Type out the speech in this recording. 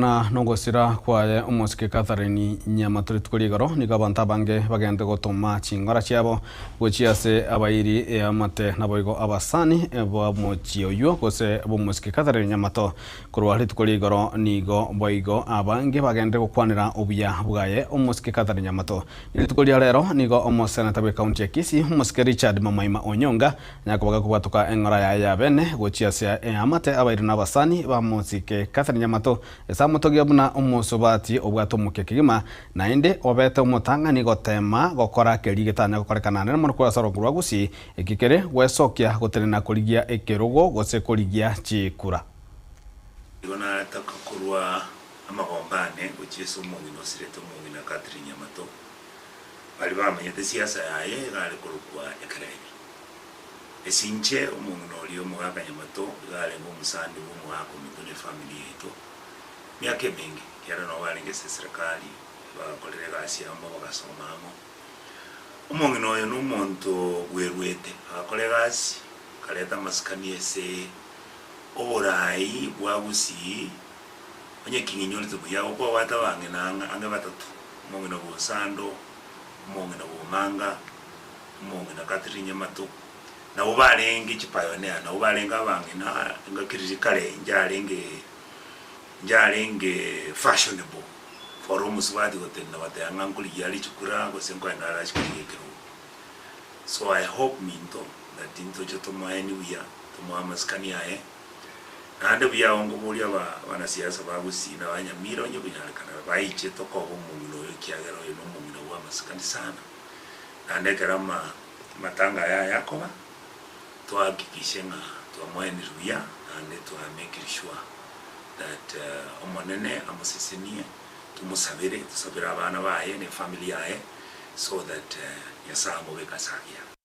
Na nongosira kwaye umosike Catherine Nyamaturi tukurigoro niga abantu bange bagende gutuma chingora cyabo guciase abayiri amate naboigo abasani bo mochioyo gose bo musike Catherine Nyamato kurwari tukurigoro nigo boigo abange bagende gukwanira obuya bwaye umosike Catherine Nyamato ni tukuria rero nigo umusenata we county Kisii umosike Richard Mamaima Onyonga nyakubaga kubatuka engora ya bene guciase amate abayiri nabasani ba musike Catherine Nyamato mutogia buna umusobati obwatomuke kigima nainde obete umutangani gotema gokora kerigitanya gokorekana na murukura sarogurwa gusi ekikere wesokia goterena kurigia ekerogo gose kurigia chikura igona takakurwa amagombane guchiso mungino sireto mungina Catherine Nyamato bali bamenyete siasa yaye gale kurukwa ekarebe esinche umungino liyo mugaga Nyamato gale ngo musandi wo mwako mitone family yetu miaka mingi kiara no balengese serikali bakolere gasi amo bagasomamo umongino yo n'umuntu werwete akole gasi kaleta maskani ese oborai bwabusi onye kinginyoli tubuya uko wata bange nanga anga batatu umongino bosando umongino bomanga umongino Catherine Nyamato na ubalenge chipayonea na ubalenga bange na ngakirikale njalenge fashionable for umuswadi gotenda batanga nkuli yali chukura go senko ndara chikirikiro. So I hope minto that into jotomo anywhere tomo maskani yae ande bya ongo buli aba siasa babusina abanyamira onye bunyalekana bayiche toko omuntu yo kyagero yo n'umuntu wa maskani sana ande karama matanga yakoba twahakikishe nga twamwenirubya ande make sure that omonene amusisinie tumusabire abana baye ne family yaye so that yasambo bekasagia.